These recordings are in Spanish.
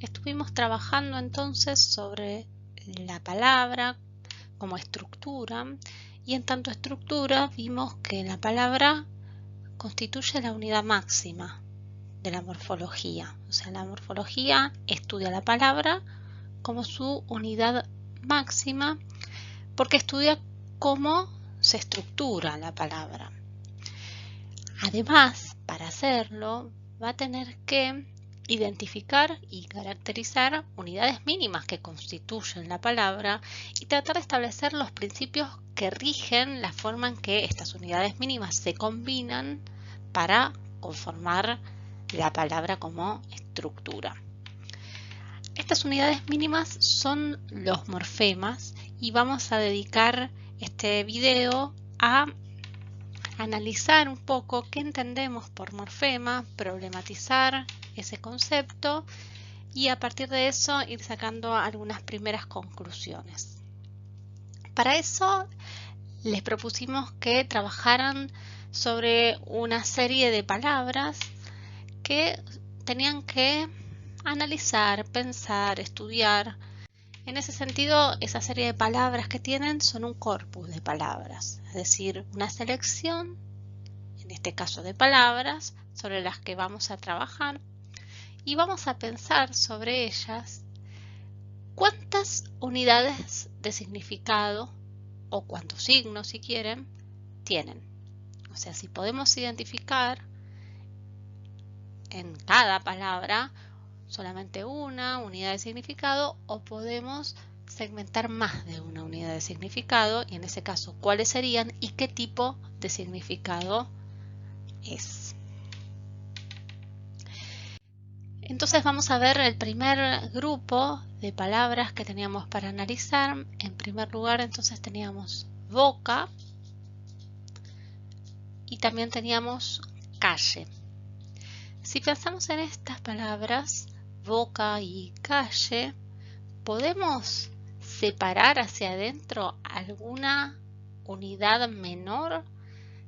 estuvimos trabajando entonces sobre la palabra como estructura, y en tanto estructura vimos que la palabra constituye la unidad máxima de la morfología. O sea, la morfología estudia la palabra como su unidad máxima porque estudia cómo se estructura la palabra. Además, para hacerlo, va a tener que identificar y caracterizar unidades mínimas que constituyen la palabra y tratar de establecer los principios que rigen la forma en que estas unidades mínimas se combinan para conformar la palabra como estructura. Estas unidades mínimas son los morfemas y vamos a dedicar este video a analizar un poco qué entendemos por morfema, problematizar ese concepto y a partir de eso ir sacando algunas primeras conclusiones. Para eso les propusimos que trabajaran sobre una serie de palabras que tenían que analizar, pensar, estudiar. En ese sentido, esa serie de palabras que tienen son un corpus de palabras, es decir, una selección, en este caso de palabras, sobre las que vamos a trabajar y vamos a pensar sobre ellas cuántas unidades de significado o cuántos signos, si quieren, tienen. O sea, si podemos identificar en cada palabra solamente una unidad de significado o podemos segmentar más de una unidad de significado y en ese caso cuáles serían y qué tipo de significado es. Entonces vamos a ver el primer grupo de palabras que teníamos para analizar. En primer lugar entonces teníamos boca y también teníamos calle. Si pensamos en estas palabras, boca y calle, ¿podemos separar hacia adentro alguna unidad menor?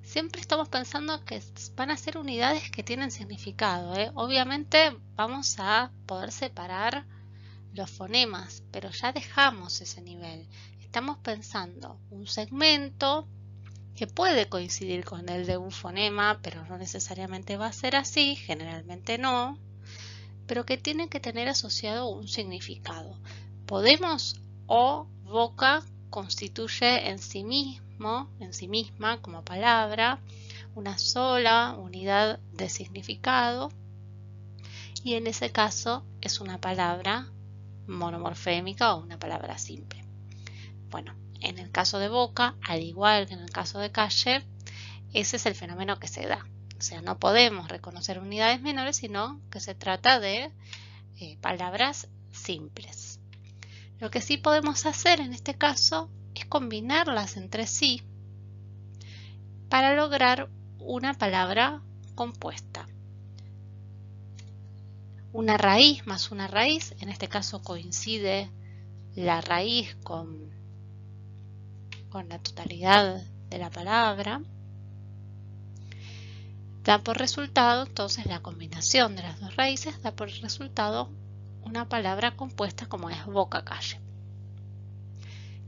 Siempre estamos pensando que van a ser unidades que tienen significado, ¿eh? Obviamente vamos a poder separar los fonemas, pero ya dejamos ese nivel. Estamos pensando un segmento que puede coincidir con el de un fonema, pero no necesariamente va a ser así, generalmente no, pero que tiene que tener asociado un significado. Podemos o boca constituye en sí misma como palabra, una sola unidad de significado y en ese caso es una palabra monomorfémica o una palabra simple. Bueno, en el caso de boca, al igual que en el caso de calle, ese es el fenómeno que se da. O sea, no podemos reconocer unidades menores, sino que se trata de palabras simples. Lo que sí podemos hacer en este caso es combinarlas entre sí para lograr una palabra compuesta. Una raíz más una raíz, en este caso coincide la raíz con la totalidad de la palabra, da por resultado, entonces la combinación de las dos raíces da por resultado una palabra compuesta como es boca-calle.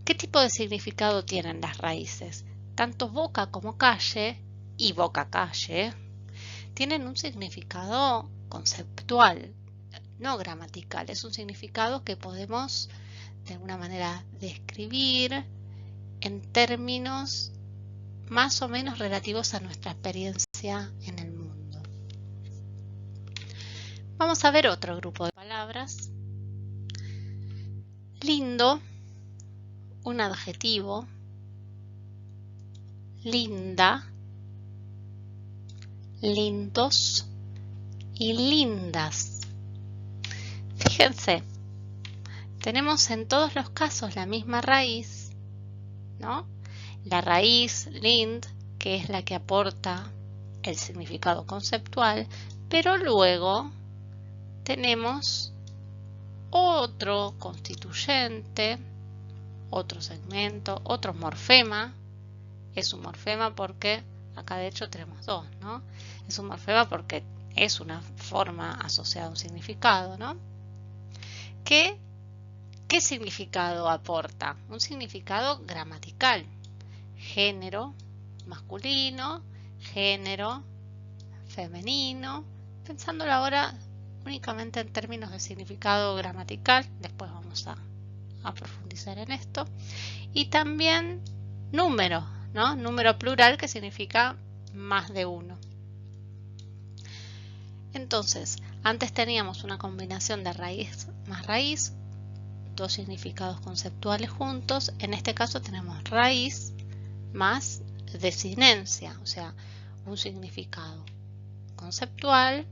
¿Qué tipo de significado tienen las raíces? Tanto boca como calle y boca-calle tienen un significado conceptual, no gramatical. Es un significado que podemos de alguna manera describir en términos más o menos relativos a nuestra experiencia en el mundo. Vamos a ver otro grupo de palabras. Lindo, un adjetivo. Linda, lindos y lindas. Fíjense, tenemos en todos los casos la misma raíz, ¿no? La raíz lind, que es la que aporta el significado conceptual, pero luego tenemos otro constituyente, otro segmento, otro morfema. Es un morfema porque acá de hecho tenemos dos, ¿no? Es un morfema porque es una forma asociada a un significado, ¿no? ¿qué significado aporta? Un significado gramatical. Género masculino, género femenino. Pensándolo ahora únicamente en términos de significado gramatical, después vamos a profundizar en esto. Y también número, ¿no? Número plural, que significa más de uno. Entonces, antes teníamos una combinación de raíz más raíz, dos significados conceptuales juntos. En este caso tenemos raíz más desinencia, o sea, un significado conceptual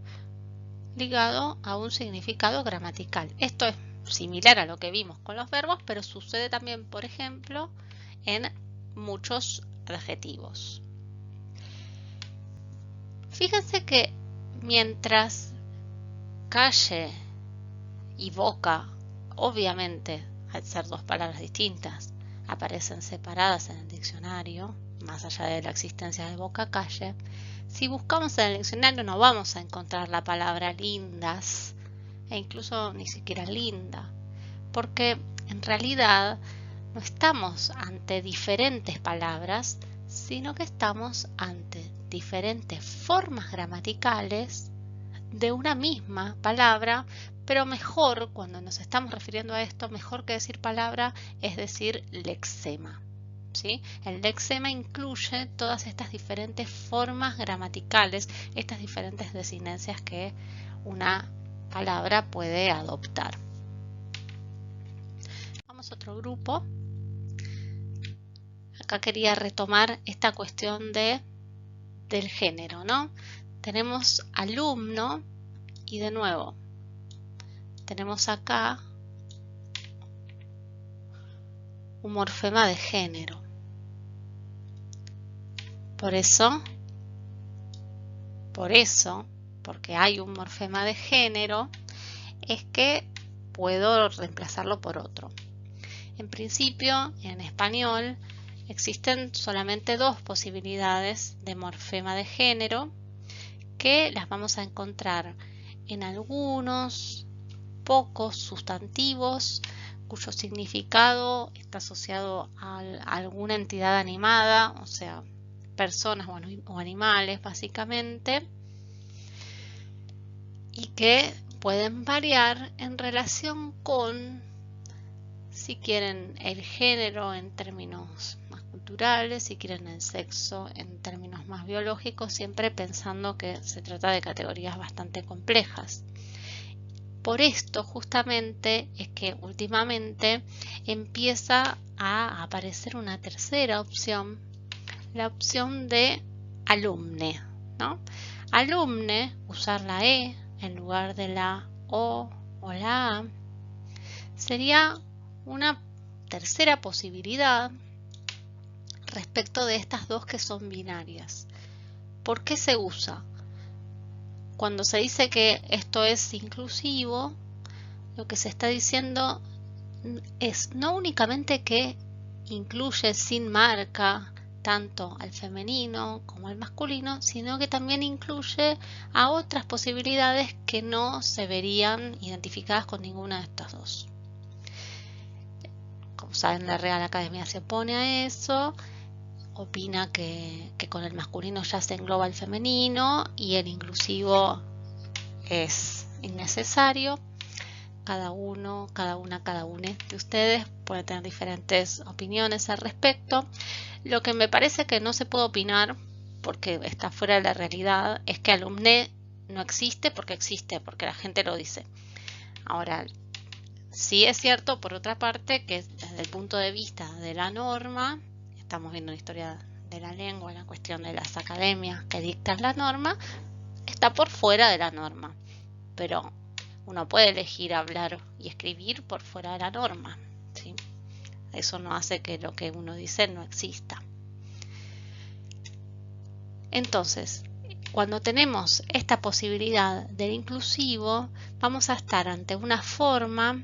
ligado a un significado gramatical. Esto es similar a lo que vimos con los verbos, pero sucede también, por ejemplo, en muchos adjetivos. Fíjense que mientras calle y boca, obviamente, al ser dos palabras distintas, aparecen separadas en el diccionario, más allá de la existencia de boca-calle, si buscamos en el diccionario no vamos a encontrar la palabra lindas, e incluso ni siquiera linda, porque en realidad no estamos ante diferentes palabras, sino que estamos ante diferentes formas gramaticales de una misma palabra, pero mejor, cuando nos estamos refiriendo a esto, mejor que decir palabra es decir lexema. ¿Sí? El lexema incluye todas estas diferentes formas gramaticales, estas diferentes desinencias que una palabra puede adoptar. Vamos a otro grupo. Acá quería retomar esta cuestión del género, ¿no? Tenemos alumno y de nuevo tenemos acá un morfema de género. Por eso, porque hay un morfema de género, es que puedo reemplazarlo por otro. En principio, en español, existen solamente dos posibilidades de morfema de género que las vamos a encontrar en algunos pocos sustantivos cuyo significado está asociado a alguna entidad animada, o sea, personas o animales básicamente, y que pueden variar en relación con, si quieren, el género en términos más culturales, si quieren el sexo en términos más biológicos, siempre pensando que se trata de categorías bastante complejas. Por esto justamente es que últimamente empieza a aparecer una tercera opción, la opción de alumne, ¿no? Alumne, usar la E en lugar de la O la A, sería una tercera posibilidad respecto de estas dos que son binarias. ¿Por qué se usa? Cuando se dice que esto es inclusivo, lo que se está diciendo es no únicamente que incluye sin marca tanto al femenino como al masculino, sino que también incluye a otras posibilidades que no se verían identificadas con ninguna de estas dos. Como saben, la Real Academia se opone a eso, opina que con el masculino ya se engloba el femenino y el inclusivo es innecesario. Cada uno de ustedes puede tener diferentes opiniones al respecto. Lo que me parece que no se puede opinar, porque está fuera de la realidad, es que alumné no existe, porque la gente lo dice. Ahora, sí es cierto, por otra parte, que desde el punto de vista de la norma, estamos viendo la historia de la lengua, la cuestión de las academias que dictan la norma, está por fuera de la norma. Pero uno puede elegir hablar y escribir por fuera de la norma, ¿sí? Eso no hace que lo que uno dice no exista. Entonces, cuando tenemos esta posibilidad del inclusivo, vamos a estar ante una forma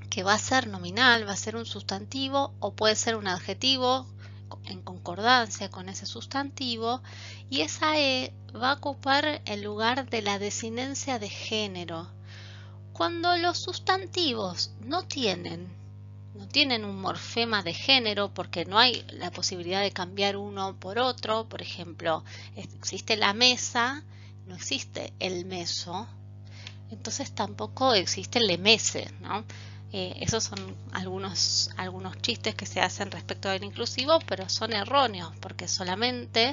que va a ser nominal, va a ser un sustantivo o puede ser un adjetivo en concordancia con ese sustantivo, y esa E va a ocupar el lugar de la desinencia de género. Cuando los sustantivos no tienen un morfema de género, porque no hay la posibilidad de cambiar uno por otro, por ejemplo, existe la mesa, no existe el meso, entonces tampoco existe el lemese, ¿no? Esos son algunos chistes que se hacen respecto del inclusivo, pero son erróneos, porque solamente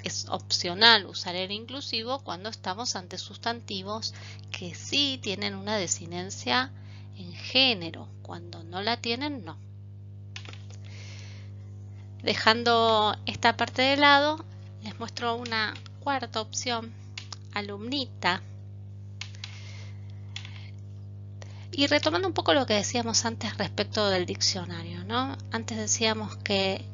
es opcional usar el inclusivo cuando estamos ante sustantivos que sí tienen una desinencia en género. Cuando no la tienen, no. Dejando esta parte de lado, les muestro una cuarta opción, alumnita. Y retomando un poco lo que decíamos antes respecto del diccionario, ¿no? Antes decíamos que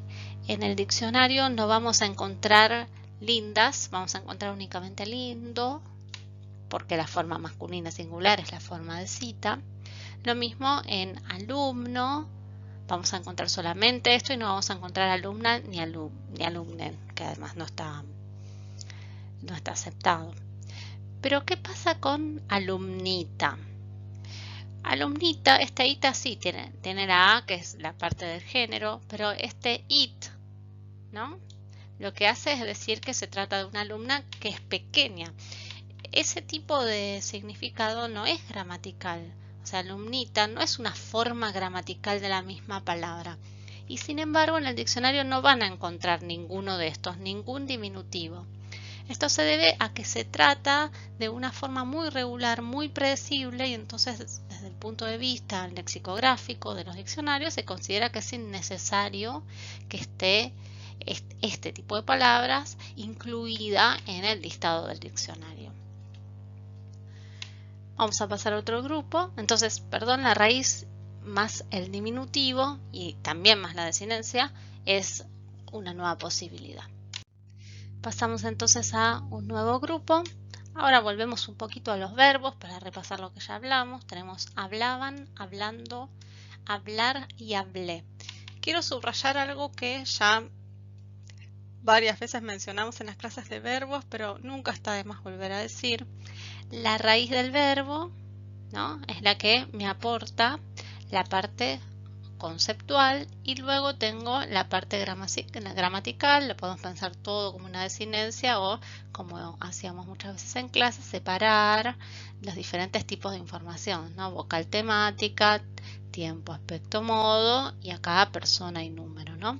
en el diccionario no vamos a encontrar lindas, vamos a encontrar únicamente lindo, porque la forma masculina singular es la forma de cita. Lo mismo en alumno, vamos a encontrar solamente esto y no vamos a encontrar alumna ni alumnen, que además no está aceptado. Pero ¿qué pasa con alumnita? Alumnita, este ita sí tiene la A, que es la parte del género, pero este it, ¿no? Lo que hace es decir que se trata de una alumna que es pequeña. Ese tipo de significado no es gramatical. O sea, alumnita no es una forma gramatical de la misma palabra. Y sin embargo, en el diccionario no van a encontrar ninguno de estos, ningún diminutivo. Esto se debe a que se trata de una forma muy regular, muy predecible, y entonces desde el punto de vista lexicográfico de los diccionarios se considera que es innecesario que esté este tipo de palabras incluida en el listado del diccionario. Vamos a pasar a otro grupo. Entonces, perdón, la raíz más el diminutivo y también más la desinencia es una nueva posibilidad. Pasamos entonces a un nuevo grupo. Ahora volvemos un poquito a los verbos para repasar lo que ya hablamos. Tenemos hablaban, hablando, hablar y hablé. Quiero subrayar algo que ya varias veces mencionamos en las clases de verbos, pero nunca está de más volver a decir. La raíz del verbo, ¿no? Es la que me aporta la parte conceptual y luego tengo la parte gramatical. Lo podemos pensar todo como una desinencia o, como hacíamos muchas veces en clase, separar los diferentes tipos de información, ¿no? Vocal, temática, tiempo, aspecto, modo y acá persona y número, ¿no?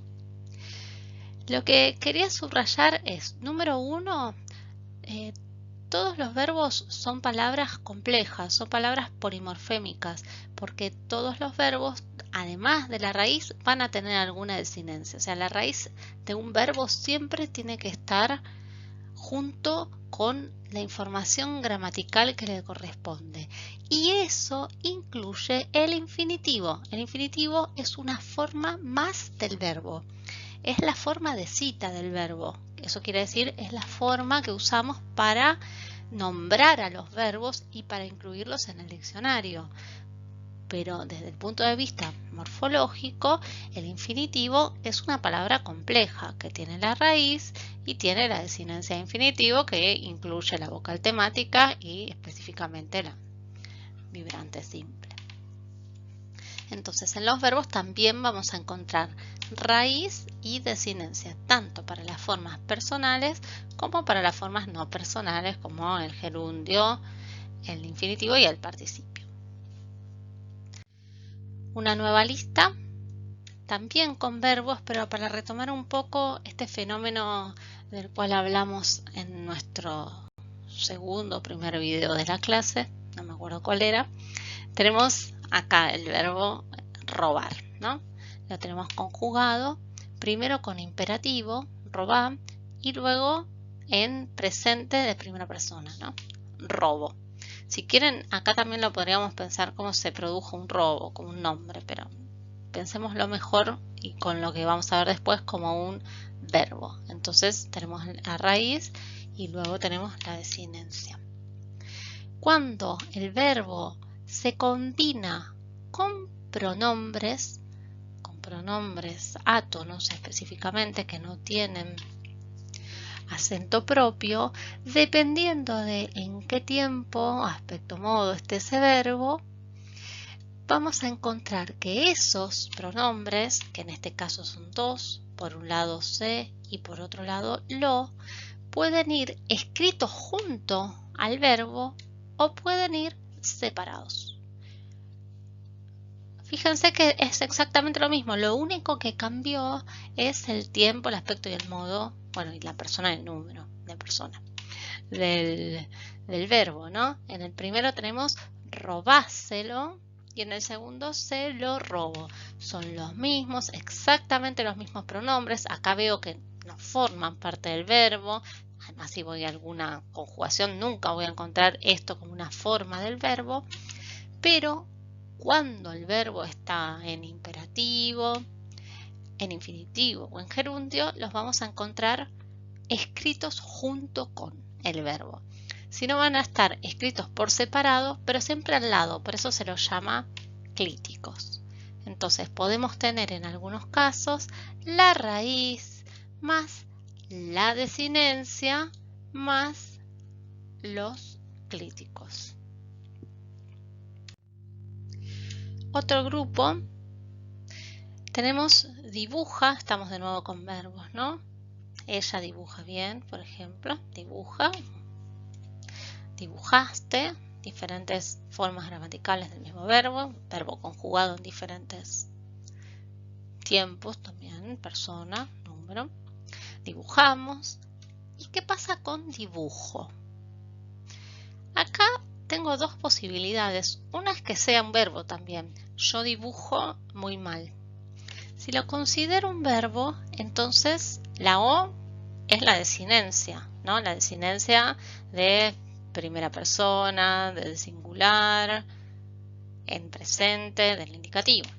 Lo que quería subrayar es, número 1, todos los verbos son palabras complejas, son palabras polimorfémicas, porque todos los verbos, además de la raíz, van a tener alguna desinencia. O sea, la raíz de un verbo siempre tiene que estar junto con la información gramatical que le corresponde. Y eso incluye el infinitivo. El infinitivo es una forma más del verbo. Es la forma de cita del verbo. Eso quiere decir, es la forma que usamos para nombrar a los verbos y para incluirlos en el diccionario. Pero desde el punto de vista morfológico, el infinitivo es una palabra compleja que tiene la raíz y tiene la desinencia de infinitivo que incluye la vocal temática y específicamente la vibrante simple. Entonces, en los verbos también vamos a encontrar raíz y desinencia, tanto para las formas personales como para las formas no personales, como el gerundio, el infinitivo y el participio. Una nueva lista, también con verbos, pero para retomar un poco este fenómeno del cual hablamos en nuestro segundo o primer video de la clase, no me acuerdo cuál era. Tenemos acá el verbo robar, ¿no? Lo tenemos conjugado, primero con imperativo, robar, y luego en presente de primera persona, ¿no? Robo. Si quieren, acá también lo podríamos pensar como se produjo un robo, como un nombre, pero pensemos lo mejor y con lo que vamos a ver después como un verbo. Entonces tenemos la raíz y luego tenemos la desinencia. Cuando el verbo se combina con pronombres átonos específicamente que no tienen acento propio, dependiendo de en qué tiempo, aspecto, modo esté ese verbo, vamos a encontrar que esos pronombres, que en este caso son dos, por un lado se y por otro lado lo, pueden ir escritos junto al verbo o pueden ir separados. Fíjense que es exactamente lo mismo, lo único que cambió es el tiempo, el aspecto y el modo, bueno, y la persona, el número de persona del verbo, ¿no? En el primero tenemos robáselo y en el segundo se lo robo. Son los mismos, exactamente los mismos pronombres. Acá veo que no forman parte del verbo. Además, si voy a alguna conjugación, nunca voy a encontrar esto como una forma del verbo, pero cuando el verbo está en imperativo, en infinitivo o en gerundio, los vamos a encontrar escritos junto con el verbo. Si no, van a estar escritos por separado, pero siempre al lado, por eso se los llama clíticos. Entonces podemos tener en algunos casos la raíz más la desinencia más los clíticos. Otro grupo, tenemos dibuja, estamos de nuevo con verbos, ¿no? Ella dibuja bien, por ejemplo, dibuja, dibujaste, diferentes formas gramaticales del mismo verbo, verbo conjugado en diferentes tiempos también, persona, número, dibujamos. ¿Y qué pasa con dibujo? Acá tengo dos posibilidades. Una es que sea un verbo también. Yo dibujo muy mal. Si lo considero un verbo, entonces la O es la desinencia, ¿no? La desinencia de primera persona, del singular, en presente, del indicativo.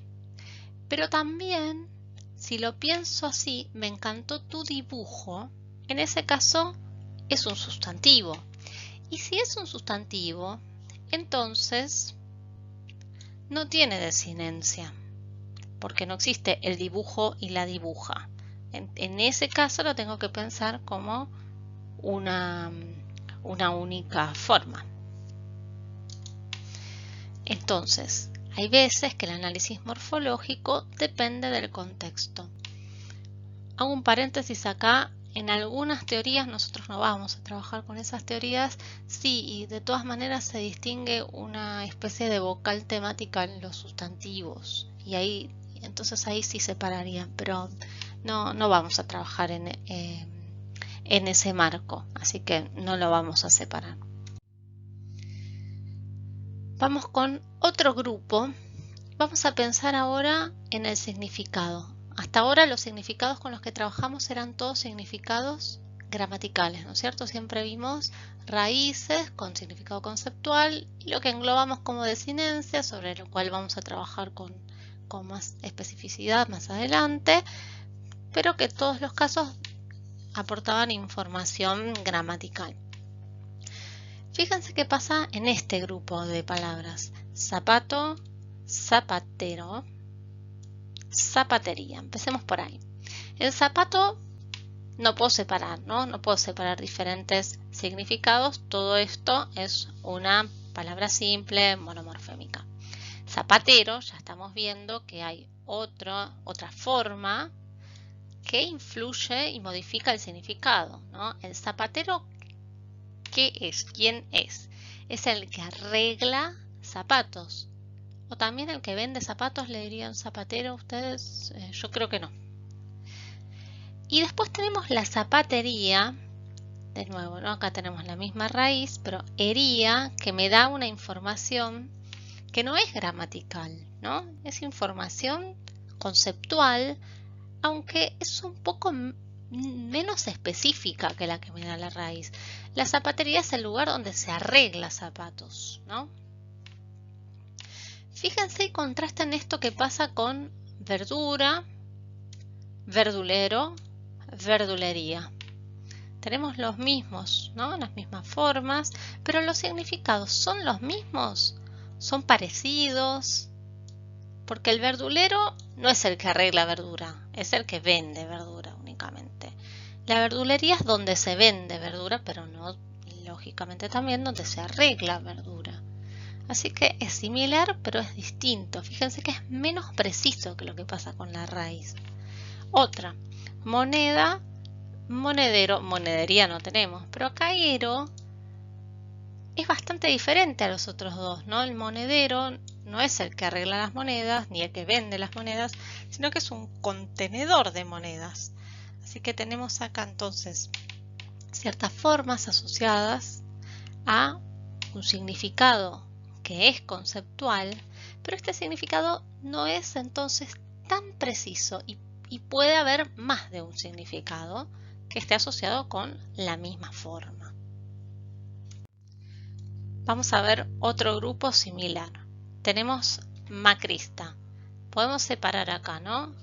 Pero también, si lo pienso así, me encantó tu dibujo, en ese caso es un sustantivo. Y si es un sustantivo, entonces no tiene desinencia, porque no existe el dibujo y la dibuja. En ese caso lo tengo que pensar como una única forma. Entonces, hay veces que el análisis morfológico depende del contexto. Hago un paréntesis acá. En algunas teorías nosotros no vamos a trabajar con esas teorías, sí, y de todas maneras se distingue una especie de vocal temática en los sustantivos, y ahí, entonces ahí sí separarían, pero no vamos a trabajar en ese marco, así que no lo vamos a separar. Vamos con otro grupo. Vamos a pensar ahora en el significado. Hasta ahora los significados con los que trabajamos eran todos significados gramaticales, ¿no es cierto? Siempre vimos raíces con significado conceptual y lo que englobamos como desinencia, sobre lo cual vamos a trabajar con más especificidad más adelante, pero que en todos los casos aportaban información gramatical. Fíjense qué pasa en este grupo de palabras. Zapato, zapatero, zapatería. Empecemos por ahí. El zapato no puedo separar, ¿no? No puedo separar diferentes significados. Todo esto es una palabra simple, monomorfémica. Zapatero, ya estamos viendo que hay otra forma que influye y modifica el significado, ¿no? El zapatero, ¿qué es? ¿Quién es? Es el que arregla zapatos. O también el que vende zapatos, le dirían zapatero ustedes, yo creo que no. Y después tenemos la zapatería, de nuevo, ¿no? Acá tenemos la misma raíz, pero ería, que me da una información que no es gramatical, ¿no? Es información conceptual, aunque es un poco menos específica que la que me da la raíz. La zapatería es el lugar donde se arregla zapatos, ¿no? Fíjense y contrasten esto que pasa con verdura, verdulero, verdulería. Tenemos los mismos, ¿no? Las mismas formas, pero los significados ¿son los mismos? ¿Son parecidos? Porque el verdulero no es el que arregla verdura, es el que vende verdura únicamente. La verdulería es donde se vende verdura, pero no, lógicamente también donde se arregla verdura. Así que es similar, pero es distinto. Fíjense que es menos preciso que lo que pasa con la raíz. Otra, moneda, monedero, monedería no tenemos, pero caero es bastante diferente a los otros dos, ¿no? El monedero no es el que arregla las monedas, ni el que vende las monedas, sino que es un contenedor de monedas. Así que tenemos acá entonces ciertas formas asociadas a un significado que es conceptual, pero este significado no es entonces tan preciso y puede haber más de un significado que esté asociado con la misma forma. Vamos a ver otro grupo similar. Tenemos macrista. Podemos separar acá, ¿no?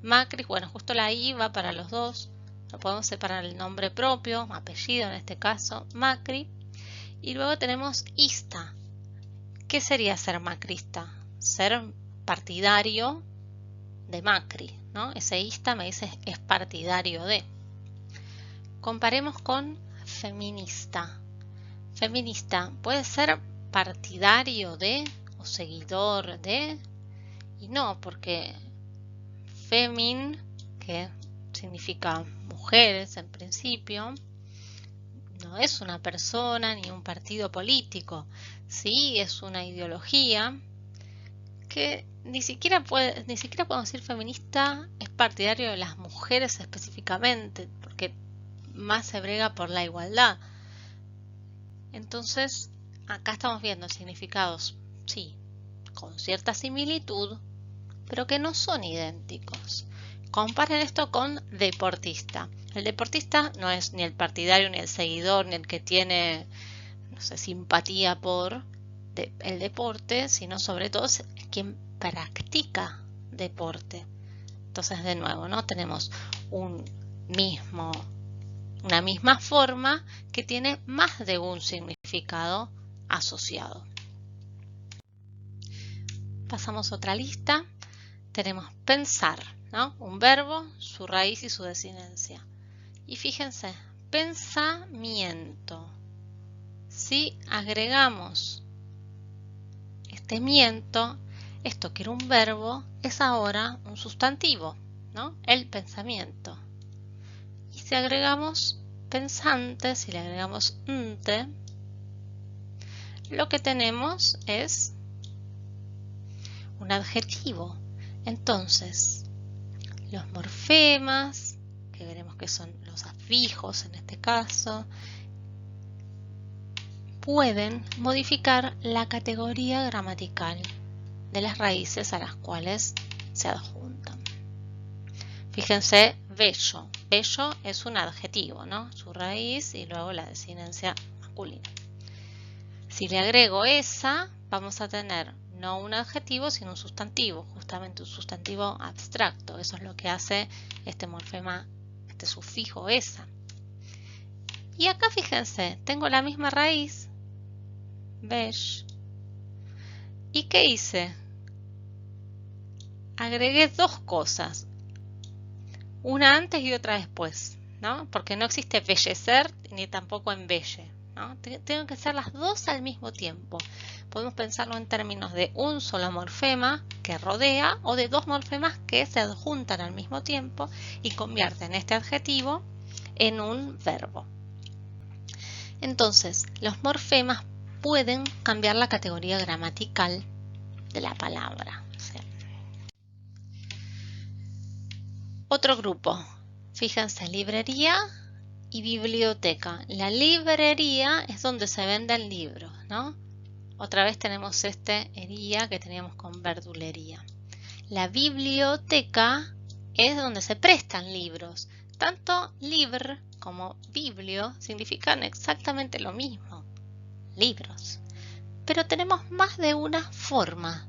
Macri, bueno, justo la I va para los dos. Lo podemos separar el nombre propio, apellido en este caso, Macri. Y luego tenemos ista. ¿Qué sería ser macrista? Ser partidario de Macri, ¿no? Ese ista me dice es partidario de. Comparemos con feminista. Feminista puede ser partidario de o seguidor de, y no, porque femin, que significa mujeres en principio, no es una persona ni un partido político, sí es una ideología que ni siquiera podemos decir feminista es partidario de las mujeres específicamente, porque más se brega por la igualdad. Entonces, acá estamos viendo significados, sí, con cierta similitud, pero que no son idénticos. Comparen esto con deportista. El deportista no es ni el partidario, ni el seguidor, ni el que tiene, no sé, simpatía por el deporte, sino sobre todo es quien practica deporte. Entonces, de nuevo, ¿no? Tenemos una misma forma que tiene más de un significado asociado. Pasamos a otra lista. Tenemos pensar, ¿no? Un verbo, su raíz y su desinencia. Y fíjense, pensamiento. Si agregamos este miento, esto que era un verbo es ahora un sustantivo, ¿no? El pensamiento. Y si agregamos pensante, si le agregamos nte, lo que tenemos es un adjetivo. Entonces, los morfemas, que veremos que son los afijos en este caso, pueden modificar la categoría gramatical de las raíces a las cuales se adjuntan. Fíjense, bello. Bello es un adjetivo, ¿no? Su raíz y luego la desinencia masculina. Si le agrego esa, vamos a tener no un adjetivo, sino un sustantivo, justamente un sustantivo abstracto. Eso es lo que hace este morfema, este sufijo esa. Y acá fíjense, tengo la misma raíz, beige. ¿Y qué hice? Agregué dos cosas, una antes y otra después, ¿no? Porque no existe bellecer ni tampoco embelle, ¿no? Tengo que ser las dos al mismo tiempo. Podemos pensarlo en términos de un solo morfema que rodea o de dos morfemas que se adjuntan al mismo tiempo y convierten este adjetivo en un verbo. Entonces, los morfemas pueden cambiar la categoría gramatical de la palabra. Otro grupo, fíjense, librería y biblioteca. La librería es donde se venden libros, ¿no? Otra vez tenemos este ería que teníamos con verdulería. La biblioteca es donde se prestan libros. Tanto libr como biblio significan exactamente lo mismo, libros. Pero tenemos más de una forma,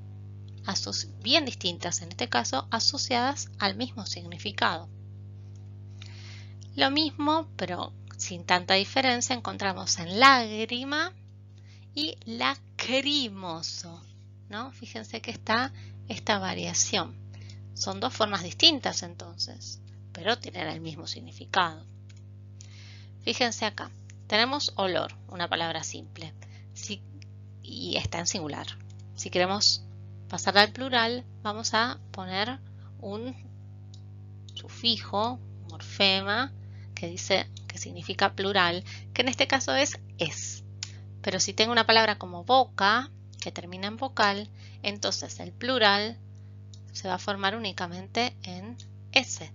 bien distintas en este caso, asociadas al mismo significado. Lo mismo, pero sin tanta diferencia, encontramos en lágrima y lacrimoso, ¿no? Fíjense que está esta variación. Son dos formas distintas entonces, pero tienen el mismo significado. Fíjense acá, tenemos olor, una palabra simple, y está en singular. Si queremos pasar al plural, vamos a poner un sufijo, morfema, que significa plural, que en este caso es. Pero si tengo una palabra como boca, que termina en vocal, entonces el plural se va a formar únicamente en S.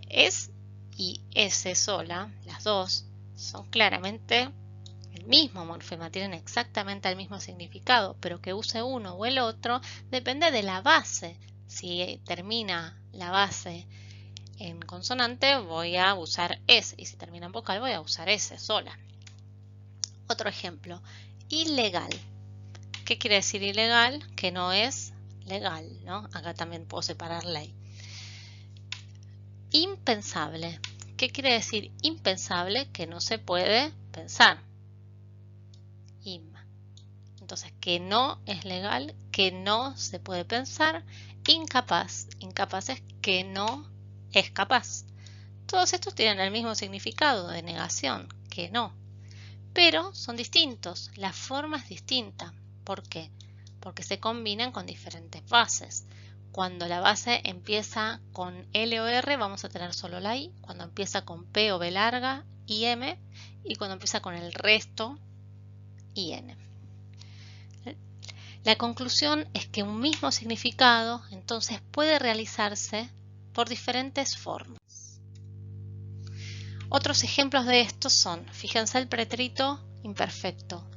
Es y S sola, las dos, son claramente el mismo morfema, tienen exactamente el mismo significado, pero que use uno o el otro depende de la base. Si termina la base en consonante, voy a usar S, y si termina en vocal, voy a usar S sola. Otro ejemplo, ilegal. ¿Qué quiere decir ilegal? Que no es legal, ¿no? Acá también puedo separar ley. Impensable. ¿Qué quiere decir impensable? Que no se puede pensar. Entonces, que no es legal, que no se puede pensar. Incapaz. Incapaz es que no es capaz. Todos estos tienen el mismo significado de negación, que no. Pero son distintos, la forma es distinta. ¿Por qué? Porque se combinan con diferentes bases. Cuando la base empieza con L o R, vamos a tener solo la I. Cuando empieza con P o B larga, IM. Y cuando empieza con el resto, IN. La conclusión es que un mismo significado, entonces, puede realizarse por diferentes formas. Otros ejemplos de esto son, fíjense el pretérito imperfecto.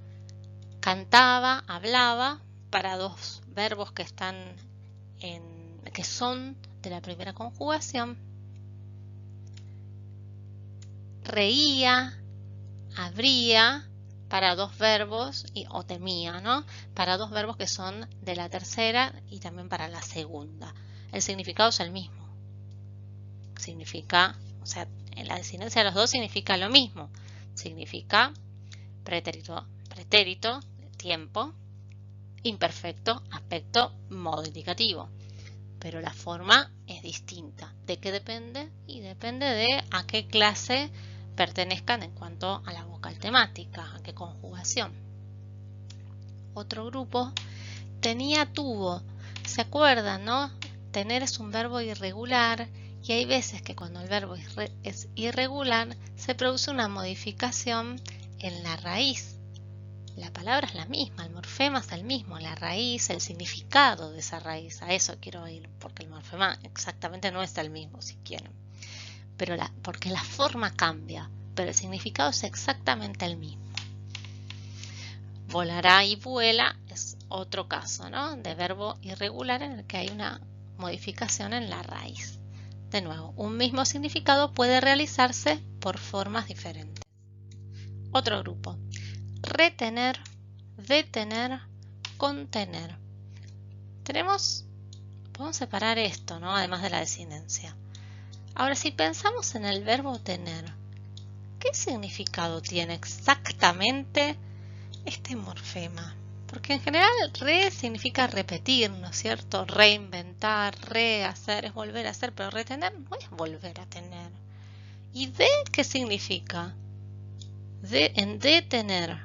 Cantaba, hablaba, para dos verbos que son de la primera conjugación. Reía, habría, para dos verbos, o temía, ¿no? Para dos verbos que son de la tercera y también para la segunda. El significado es el mismo. Significa, o sea, en la desinencia de los dos significa lo mismo. Significa pretérito, tiempo, imperfecto, aspecto, modo indicativo. Pero la forma es distinta. ¿De qué depende? Y depende de a qué clase pertenezcan en cuanto a la vocal temática, a qué conjugación. Otro grupo, tenía, tuvo. ¿Se acuerdan, no? Tener es un verbo irregular y hay veces que cuando el verbo es irregular se produce una modificación en la raíz. La palabra es la misma, el morfema es el mismo, la raíz, el significado de esa raíz. A eso quiero ir, porque el morfema exactamente no es el mismo, si quieren. Pero porque la forma cambia, pero el significado es exactamente el mismo. Volará y vuela es otro caso, ¿no? De verbo irregular en el que hay una modificación en la raíz. De nuevo, un mismo significado puede realizarse por formas diferentes. Otro grupo. Retener, detener, contener. Podemos separar esto, ¿no? Además de la desinencia. Ahora, si pensamos en el verbo tener, ¿qué significado tiene exactamente este morfema? Porque en general re significa repetir, ¿no es cierto? Reinventar, rehacer, es volver a hacer, pero retener no es volver a tener. ¿Y de qué significa? En detener.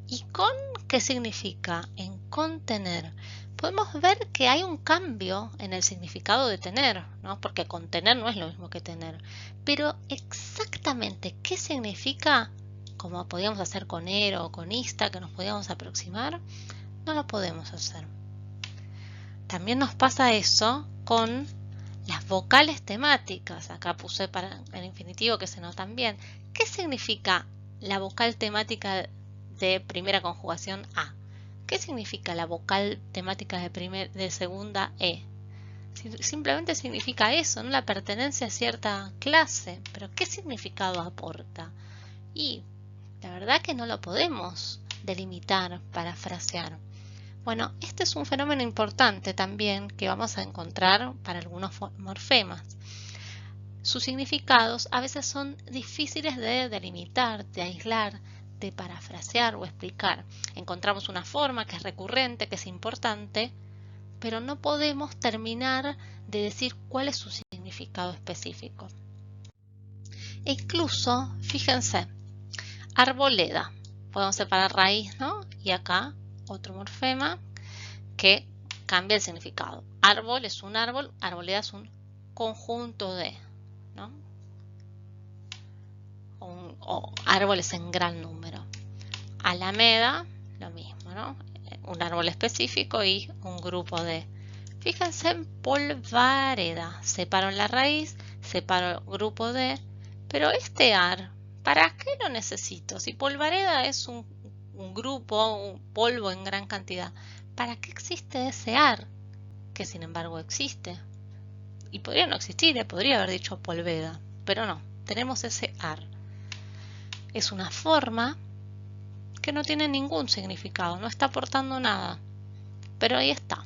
¿Y con qué significa? En contener. Podemos ver que hay un cambio en el significado de tener, ¿no? Porque contener no es lo mismo que tener. Pero exactamente qué significa, como podíamos hacer con ero o con ista, que nos podíamos aproximar, no lo podemos hacer. También nos pasa eso con las vocales temáticas. Acá puse para el infinitivo que se notan bien. ¿Qué significa la vocal temática de primera conjugación A? ¿Qué significa la vocal temática de segunda E? Simplemente significa eso, ¿no? La pertenencia a cierta clase. Pero ¿qué significado aporta? Y la verdad que no lo podemos delimitar, parafrasear. Bueno, este es un fenómeno importante también que vamos a encontrar para algunos morfemas. Sus significados a veces son difíciles de delimitar, de aislar, de parafrasear o explicar. Encontramos una forma que es recurrente, que es importante, pero no podemos terminar de decir cuál es su significado significado específico. E incluso, fíjense, arboleda. Podemos separar raíz, ¿no? Y acá otro morfema que cambia el significado. Árbol es un árbol, arboleda es un conjunto de, ¿no? O árboles en gran número. Alameda, lo mismo, ¿no? Un árbol específico y un grupo de. Fíjense en polvareda. Separo la raíz, separo el grupo de. Pero este ar, ¿para qué lo necesito? Si polvareda es un grupo, un polvo en gran cantidad, ¿para qué existe ese ar? Que sin embargo existe. Y podría no existir, podría haber dicho polveda, pero no, tenemos ese ar. Es una forma que no tiene ningún significado, no está aportando nada, pero ahí está.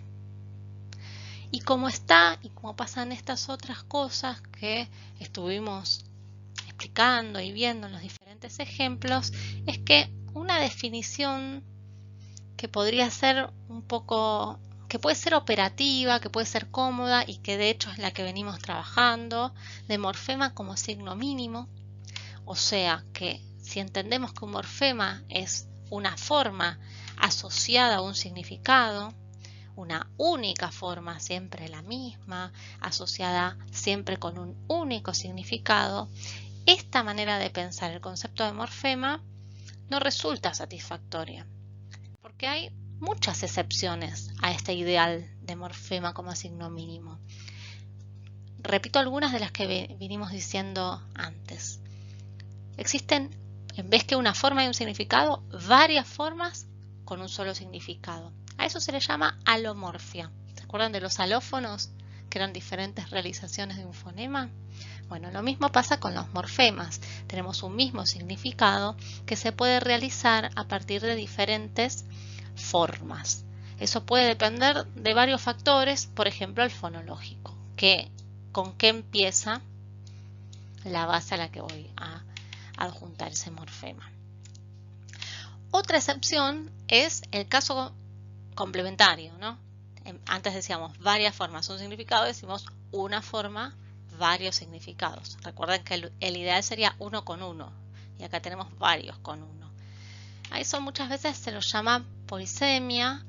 Y como está, y como pasan estas otras cosas que estuvimos explicando y viendo en los diferentes ejemplos, es que una definición que podría ser un poco, que puede ser operativa, que puede ser cómoda y que de hecho es la que venimos trabajando, de morfema como signo mínimo, o sea que si entendemos que un morfema es una forma asociada a un significado, una única forma, siempre la misma, asociada siempre con un único significado, esta manera de pensar el concepto de morfema no resulta satisfactoria, porque hay muchas excepciones a este ideal de morfema como signo mínimo. Repito algunas de las que vinimos diciendo antes. Existen, en vez que una forma y un significado, varias formas con un solo significado. A eso se le llama alomorfia. ¿Se acuerdan de los alófonos, que eran diferentes realizaciones de un fonema? Bueno, lo mismo pasa con los morfemas. Tenemos un mismo significado que se puede realizar a partir de diferentes formas. Eso puede depender de varios factores, por ejemplo el fonológico, con qué empieza la base a la que voy a adjuntar ese morfema. Otra excepción es el caso complementario, ¿no? Antes decíamos varias formas, un significado, decimos una forma, varios significados. Recuerden que el ideal sería uno con uno y acá tenemos varios con uno. A eso muchas veces se lo llama polisemia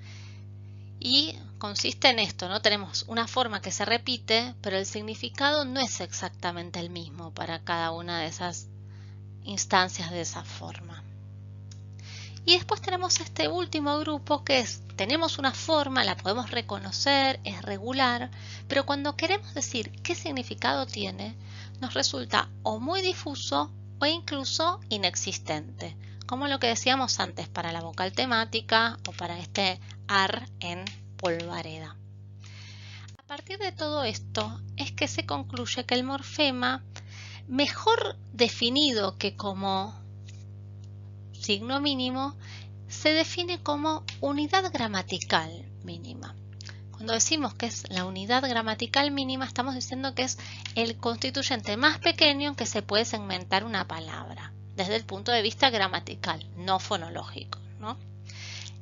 y consiste en esto, ¿no? Tenemos una forma que se repite, pero el significado no es exactamente el mismo para cada una de esas instancias de esa forma. Y después tenemos este último grupo que es, tenemos una forma, la podemos reconocer, es regular, pero cuando queremos decir qué significado tiene, nos resulta o muy difuso o incluso inexistente, como lo que decíamos antes para la vocal temática o para este ar en polvareda. A partir de todo esto es que se concluye que el morfema, mejor definido que como signo mínimo, se define como unidad gramatical mínima. Cuando decimos que es la unidad gramatical mínima, estamos diciendo que es el constituyente más pequeño en que se puede segmentar una palabra, desde el punto de vista gramatical, no fonológico, ¿no?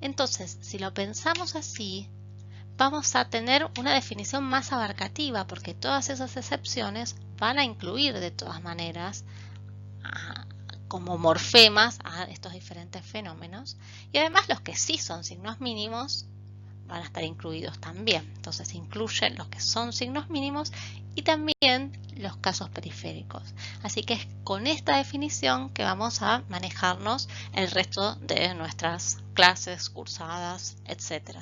Entonces, si lo pensamos así, vamos a tener una definición más abarcativa, porque todas esas excepciones van a incluir de todas maneras como morfemas a estos diferentes fenómenos, y además los que sí son signos mínimos van a estar incluidos también. Entonces incluyen los que son signos mínimos y también los casos periféricos. Así que es con esta definición que vamos a manejarnos el resto de nuestras clases, cursadas, etc.